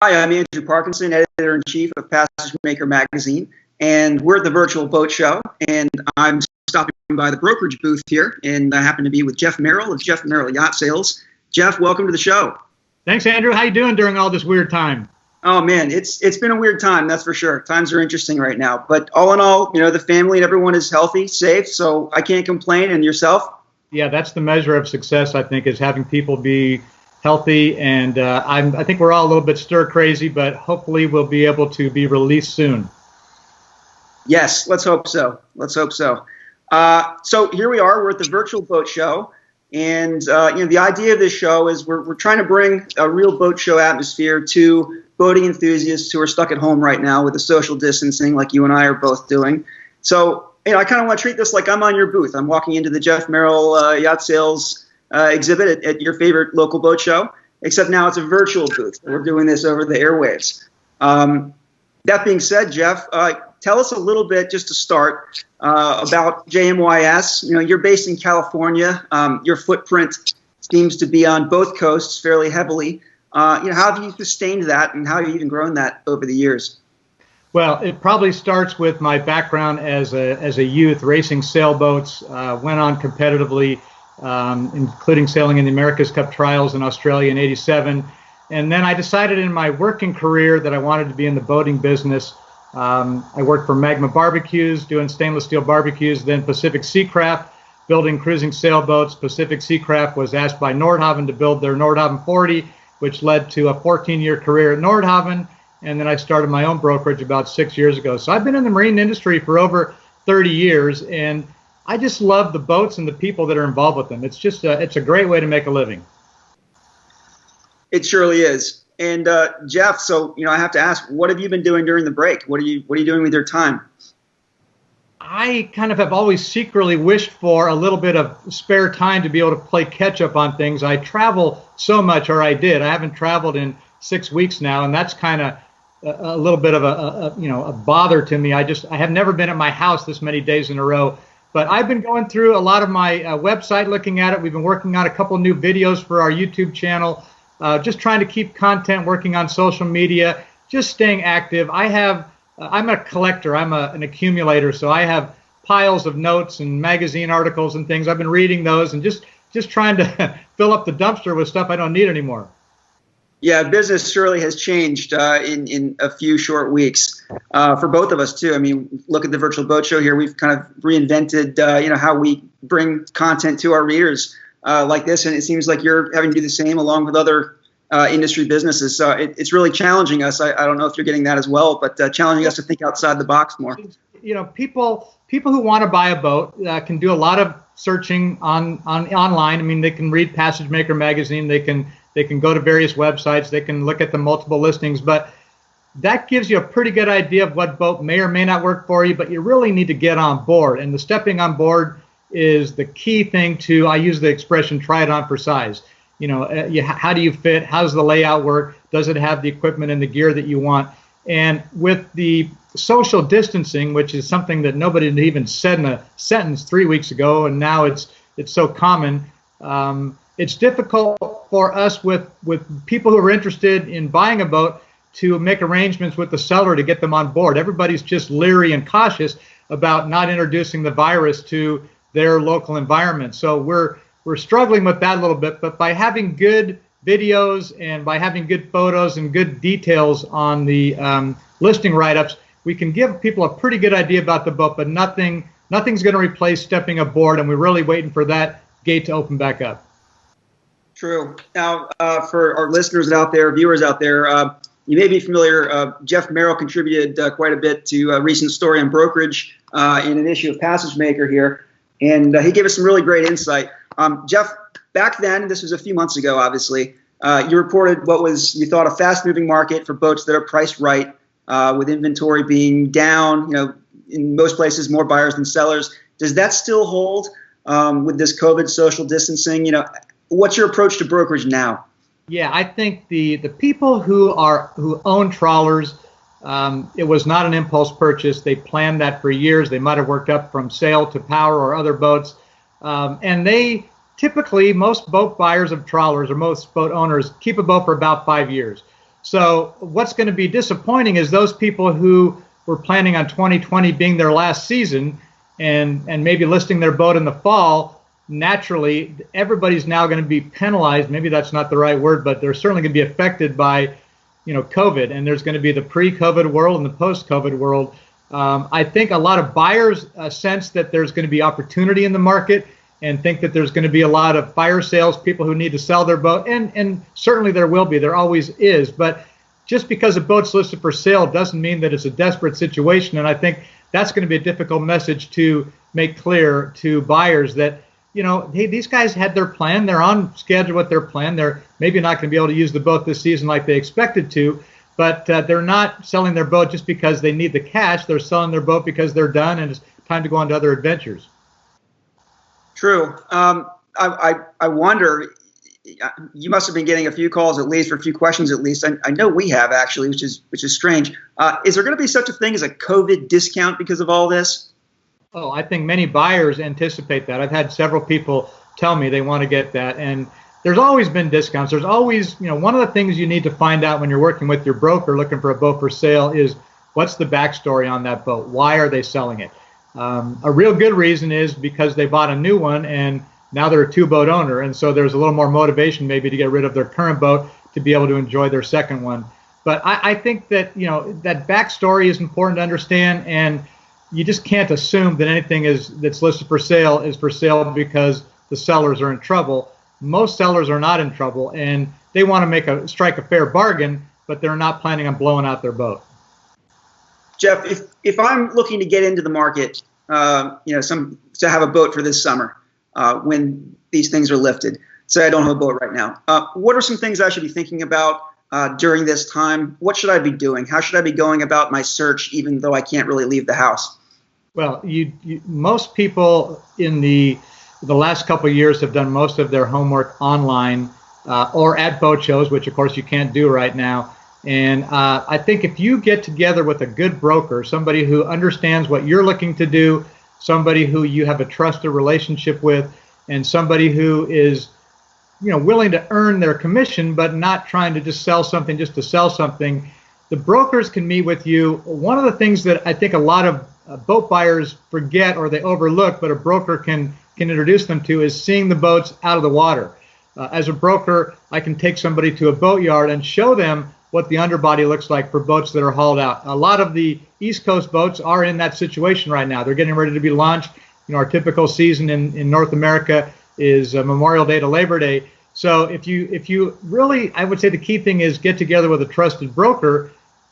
Hi, I'm Andrew Parkinson, editor-in-chief of Passagemaker magazine, and we're at the virtual boat show, and I'm stopping by the brokerage booth here, and I happen to be with Jeff Merrill of Jeff Merrill Yacht Sales. Jeff, welcome to the show. Thanks, Andrew. How you doing during all this weird time? Oh man, it's been a weird time, that's for sure. Times are interesting right now, but all in all, the family and everyone is healthy, safe, so I can't complain. And yourself? Yeah, that's the measure of success, I think, is having people be healthy, and I think we're all a little bit stir crazy, but hopefully we'll be able to be released soon. Yes, let's hope so. Let's hope so. So here we are. We're at the virtual boat show, and the idea of this show is we're trying to bring a real boat show atmosphere to boating enthusiasts who are stuck at home right now with the social distancing, like you and I are both doing. So I kind of want to treat this like I'm on your booth. I'm walking into the Jeff Merrill Yacht Sales exhibit at your favorite local boat show, except now it's a virtual booth. We're doing this over the airwaves. That being said, Jeff, tell us a little bit, just to start, about JMYS. You're based in California. Your footprint seems to be on both coasts fairly heavily. How have you sustained that, and how have you even grown that over the years? Well, it probably starts with my background as a youth, racing sailboats, went on competitively, including sailing in the America's Cup Trials in Australia in '87. And then I decided in my working career that I wanted to be in the boating business. I worked for Magma Barbecues, doing stainless steel barbecues, then Pacific Seacraft, building cruising sailboats. Pacific Seacraft was asked by Nordhavn to build their Nordhavn 40, which led to a 14-year career at Nordhavn. And then I started my own brokerage about 6 years ago. So I've been in the marine industry for over 30 years, and I just love the boats and the people that are involved with them. It's just it's a great way to make a living. It surely is. And Jeff, so I have to ask, what have you been doing during the break? What are you doing with your time? I kind of have always secretly wished for a little bit of spare time to be able to play catch up on things. I travel so much, or I did. I haven't traveled in 6 weeks now, and that's kind of a little bit of a bother to me. I have never been at my house this many days in a row. But I've been going through a lot of my website, looking at it. We've been working on a couple new videos for our YouTube channel, just trying to keep content, working on social media, just staying active. I'm a collector. I'm an accumulator, so I have piles of notes and magazine articles and things. I've been reading those and just trying to fill up the dumpster with stuff I don't need anymore. Yeah, business surely has changed in a few short weeks for both of us too. I mean, look at the virtual boat show here. We've kind of reinvented, how we bring content to our readers like this, and it seems like you're having to do the same along with other industry businesses. So it's really challenging us. I don't know if you're getting that as well, but challenging us to think outside the box more. People who want to buy a boat can do a lot of searching online. I mean, they can read Passagemaker magazine. They can go to various websites. They can look at the multiple listings, but that gives you a pretty good idea of what boat may or may not work for you, but you really need to get on board. And the stepping on board is the key thing to, I use the expression, try it on for size. How do you fit? How does the layout work? Does it have the equipment and the gear that you want? And with the social distancing, which is something that nobody had even said in a sentence 3 weeks ago, and now it's so common, it's difficult for us with people who are interested in buying a boat to make arrangements with the seller to get them on board. Everybody's just leery and cautious about not introducing the virus to their local environment. So we're struggling with that a little bit, but by having good videos and by having good photos and good details on the listing write-ups, we can give people a pretty good idea about the boat, but nothing's going to replace stepping aboard, and we're really waiting for that gate to open back up. True. Now, for our listeners out there, viewers out there, you may be familiar, Jeff Merrill contributed quite a bit to a recent story on brokerage in an issue of Passagemaker here, and he gave us some really great insight. Jeff, back then, this was a few months ago, obviously, you reported what was, you thought, a fast-moving market for boats that are priced right, with inventory being down, in most places, more buyers than sellers. Does that still hold with this COVID social distancing? What's your approach to brokerage now? Yeah, I think the people who own trawlers, it was not an impulse purchase. They planned that for years. They might have worked up from sail to power or other boats, and they typically, most boat buyers of trawlers or most boat owners keep a boat for about 5 years. So what's going to be disappointing is those people who were planning on 2020 being their last season and maybe listing their boat in the fall. Naturally, everybody's now going to be penalized. Maybe that's not the right word, but they're certainly going to be affected by, COVID. And there's going to be the pre-COVID world and the post-COVID world. I think a lot of buyers sense that there's going to be opportunity in the market and think that there's going to be a lot of fire sales, people who need to sell their boat. And certainly there will be. There always is. But just because a boat's listed for sale doesn't mean that it's a desperate situation. And I think that's going to be a difficult message to make clear to buyers that, hey, these guys had their plan. They're on schedule with their plan. They're maybe not going to be able to use the boat this season like they expected to, but they're not selling their boat just because they need the cash. They're selling their boat because they're done and it's time to go on to other adventures. True. I wonder, you must have been getting a few calls at least, or a few questions at least. I know we have actually, which is strange. Is there going to be such a thing as a COVID discount because of all this? Oh, I think many buyers anticipate that. I've had several people tell me they want to get that. And there's always been discounts. There's always, one of the things you need to find out when you're working with your broker looking for a boat for sale is what's the backstory on that boat? Why are they selling it? A real good reason is because they bought a new one and now they're a two-boat owner. And so there's a little more motivation maybe to get rid of their current boat to be able to enjoy their second one. But I think that, that backstory is important to understand, and you just can't assume that anything that's listed for sale is for sale because the sellers are in trouble. Most sellers are not in trouble, and they want to strike a fair bargain, but they're not planning on blowing out their boat. Jeff, if I'm looking to get into the market, to have a boat for this summer when these things are lifted, say I don't have a boat right now, what are some things I should be thinking about during this time? What should I be doing? How should I be going about my search, even though I can't really leave the house? Well, most people in the last couple of years have done most of their homework online or at boat shows, which of course you can't do right now. And I think if you get together with a good broker, somebody who understands what you're looking to do, somebody who you have a trusted relationship with, and somebody who is willing to earn their commission, but not trying to just sell something just to sell something, the brokers can meet with you. One of the things that I think a lot of boat buyers forget or they overlook, but a broker can introduce them to, is seeing the boats out of the water. As a broker, I can take somebody to a boat yard and show them what the underbody looks like for boats that are hauled out. A lot of the East Coast boats are in that situation right now. They're getting ready to be launched. Our typical season in North America is Memorial Day to Labor Day. So if you really, I would say the key thing is get together with a trusted broker,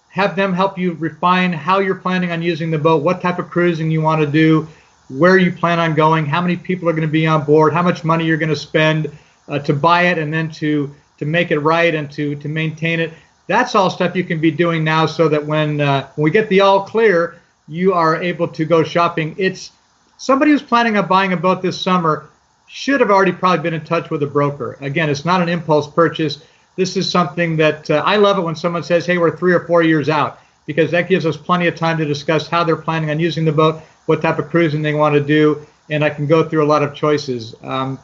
have them help you refine how you're planning on using the boat, what type of cruising you want to do, where you plan on going, how many people are going to be on board, how much money you're going to spend to buy it, and then to make it right and to maintain it. That's all stuff you can be doing now, so that when we get the all clear, you are able to go shopping. It's somebody who's planning on buying a boat this summer should have already probably been in touch with a broker. Again, it's not an impulse purchase. This is something that I love it when someone says, hey, we're 3 or 4 years out, because that gives us plenty of time to discuss how they're planning on using the boat, what type of cruising they want to do, and I can go through a lot of choices. I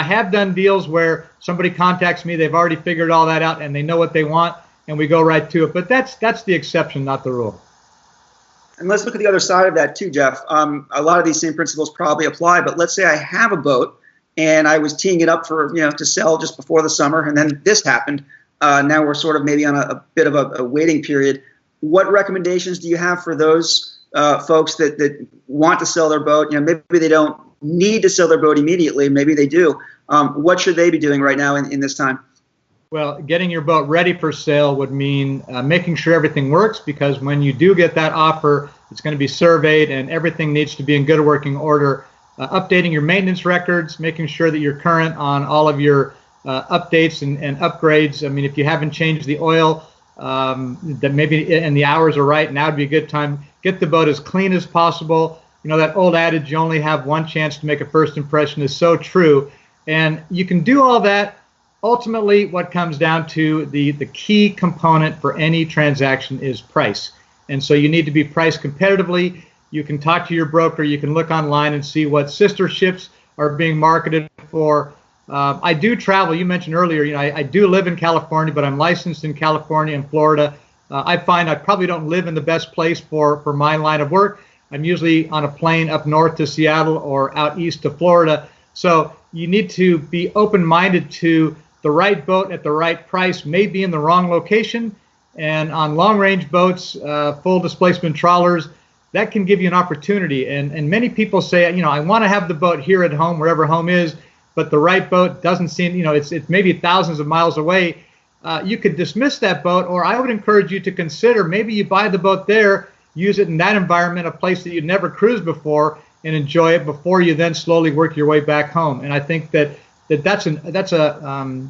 have done deals where somebody contacts me, they've already figured all that out, and they know what they want, and we go right to it. But that's the exception, not the rule. And let's look at the other side of that too, Jeff. A lot of these same principles probably apply, but let's say I have a boat and I was teeing it up for, to sell just before the summer, and then this happened. Now we're sort of maybe on a bit of a waiting period. What recommendations do you have for those folks that want to sell their boat? Maybe they don't need to sell their boat immediately. Maybe they do. What should they be doing right now in this time? Well, getting your boat ready for sale would mean making sure everything works, because when you do get that offer, it's going to be surveyed and everything needs to be in good working order. Updating your maintenance records, making sure that you're current on all of your updates and upgrades. I mean, if you haven't changed the oil, that maybe and the hours are right, now would be a good time. Get the boat as clean as possible. That old adage, you only have one chance to make a first impression, is so true. And you can do all that. Ultimately, what comes down to the key component for any transaction is price. And so you need to be priced competitively. You can talk to your broker. You can look online and see what sister ships are being marketed for. I do travel. You mentioned earlier, I do live in California, but I'm licensed in California and Florida. I find I probably don't live in the best place for my line of work. I'm usually on a plane up north to Seattle or out east to Florida. So you need to be open-minded to the right boat at the right price may be in the wrong location. And on long-range boats, full displacement trawlers, that can give you an opportunity. And many people say, I want to have the boat here at home, wherever home is, but the right boat doesn't seem, it's maybe thousands of miles away. You could dismiss that boat, or I would encourage you to consider maybe you buy the boat there, use it in that environment, a place that you'd never cruised before, and enjoy it before you then slowly work your way back home. And I think that's a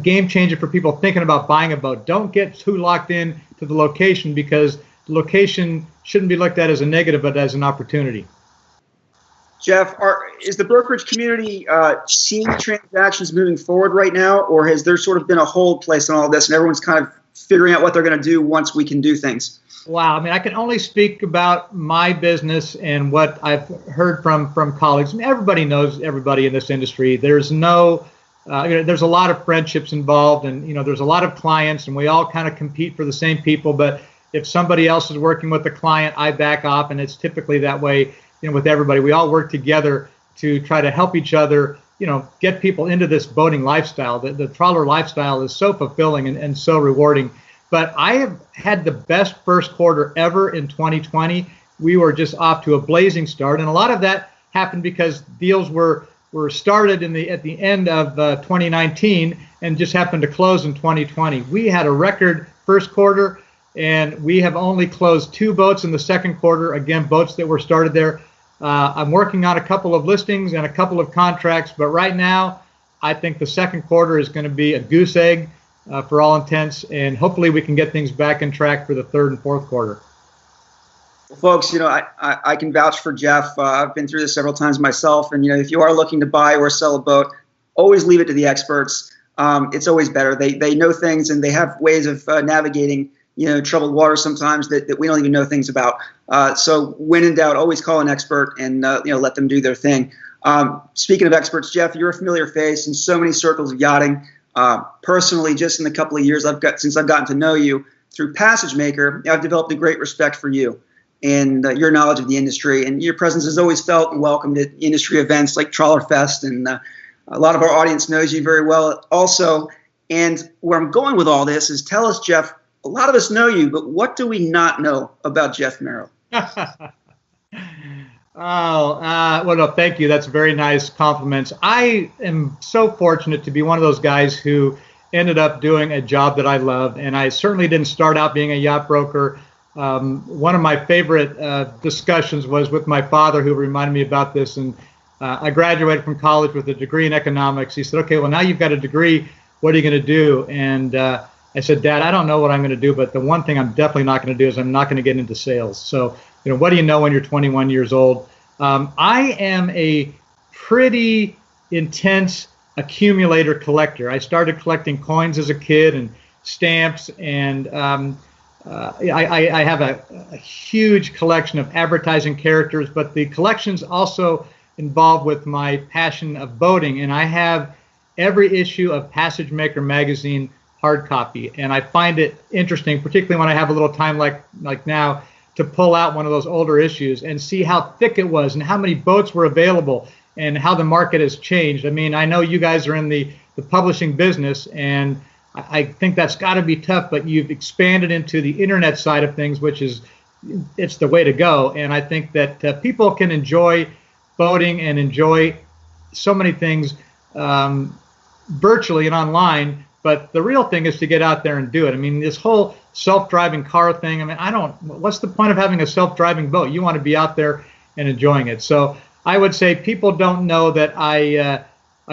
game changer for people thinking about buying a boat. Don't get too locked in to the location, because the location shouldn't be looked at as a negative, but as an opportunity. Jeff, is the brokerage community seeing transactions moving forward right now, or has there sort of been a hold placed on all this and everyone's kind of figuring out what they're going to do once we can do things? Wow. I mean, I can only speak about my business and what I've heard from colleagues. I mean, everybody knows everybody in this industry. There's there's a lot of friendships involved, and there's a lot of clients, and we all kind of compete for the same people. But if somebody else is working with the client, I back off, and it's typically that way. With everybody, we all work together to try to help each other, get people into this boating lifestyle. The trawler lifestyle is so fulfilling and so rewarding. But I have had the best first quarter ever in 2020. We were just off to a blazing start, and a lot of that happened because deals were started at the end of 2019 and just happened to close in 2020. We had a record first quarter, and we have only closed 2 boats in the second quarter. Again, boats that were started there. I'm working on a couple of listings and a couple of contracts, but right now I think the second quarter is going to be a goose egg for all intents, and hopefully we can get things back in track for the third and fourth quarter. Well, folks, I can vouch for Jeff. I've been through this several times myself, and if you are looking to buy or sell a boat, always leave it to the experts. It's always better. They know things, and they have ways of navigating troubled water sometimes that we don't even know things about. So when in doubt, always call an expert and let them do their thing. Speaking of experts, Jeff, you're a familiar face in so many circles of yachting. Personally, just in the couple of years since I've gotten to know you through Passagemaker, I've developed a great respect for you and your knowledge of the industry, and your presence is always felt and welcomed at industry events like Trawler Fest, and a lot of our audience knows you very well also. And where I'm going with all this is, tell us, Jeff, a lot of us know you, but what do we not know about Jeff Merrill? Well, no, thank you. That's very nice compliments. I am so fortunate to be one of those guys who ended up doing a job that I love, and I certainly didn't start out being a yacht broker. One of my favorite discussions was with my father, who reminded me about this, and I graduated from college with a degree in economics. He said, okay, well, now you've got a degree. What are you going to do? And I said, Dad, I don't know what I'm going to do, but the one thing I'm definitely not going to do is I'm not going to get into sales. So, what do you know when you're 21 years old? I am a pretty intense accumulator collector. I started collecting coins as a kid and stamps, and I have a huge collection of advertising characters, but the collection's also involved with my passion of boating, and I have every issue of Passagemaker magazine hard copy, and I find it interesting, particularly when I have a little time like now, to pull out one of those older issues and see how thick it was and how many boats were available and how the market has changed. I mean, I know you guys are in the publishing business, and I think that's got to be tough, but you've expanded into the internet side of things, which it's the way to go. And I think that people can enjoy boating and enjoy so many things virtually and online, but the real thing is to get out there and do it. I mean, this whole self-driving car thing, I mean, what's the point of having a self-driving boat? You want to be out there and enjoying it. So I would say people don't know that I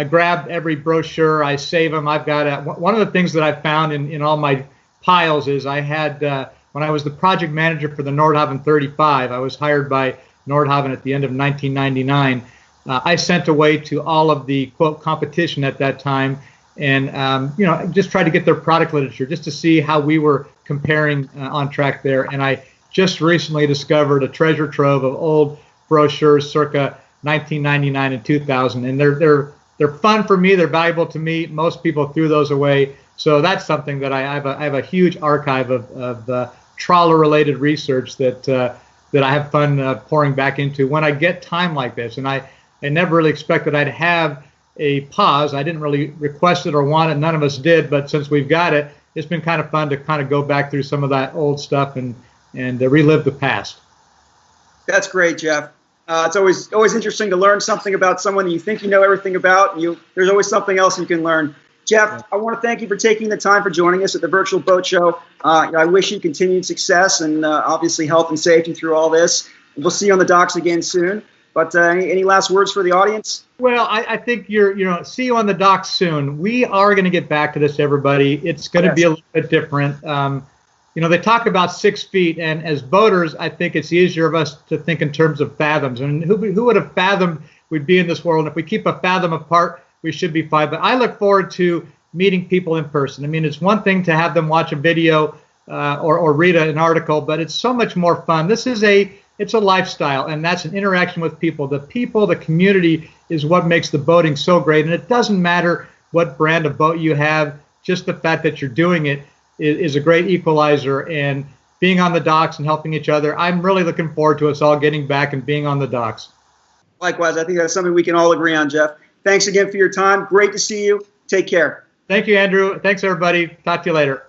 grab every brochure, I save them. I've got one of the things that I found in all my piles is I had, when I was the project manager for the Nordhaven 35, I was hired by Nordhaven at the end of 1999. I sent away to all of the, quote, competition at that time, and just tried to get their product literature just to see how we were comparing on track there. And I just recently discovered a treasure trove of old brochures circa 1999 and 2000, and they're they're fun for me. They're valuable to me. Most people threw those away. So that's something that I have a huge archive of trawler-related research that I have fun pouring back into when I get time like this. And I never really expected I'd have a pause. I didn't really request it or want it. None of us did. But since we've got it, it's been kind of fun to kind of go back through some of that old stuff and relive the past. That's great, Jeff. It's always interesting to learn something about someone that you think you know everything about. There's always something else you can learn. Jeff, I want to thank you for taking the time for joining us at the Virtual Boat Show. I wish you continued success and obviously health and safety through all this. We'll see you on the docks again soon. But any last words for the audience? Well, I think see you on the docks soon. We are going to get back to this, everybody. It's going to be a little bit different. They talk about 6 feet, and as boaters, I think it's easier of us to think in terms of fathoms. And who would have fathomed we'd be in this world? And if we keep a fathom apart, we should be fine. But I look forward to meeting people in person. I mean, it's one thing to have them watch a video or read an article, but it's so much more fun. It's a lifestyle, and that's an interaction with people. The community is what makes the boating so great. And it doesn't matter what brand of boat you have, just the fact that you're doing it is a great equalizer. And being on the docks and helping each other, I'm really looking forward to us all getting back and being on the docks. Likewise, I think that's something we can all agree on, Jeff. Thanks again for your time. Great to see you. Take care. Thank you, Andrew. Thanks, everybody. Talk to you later.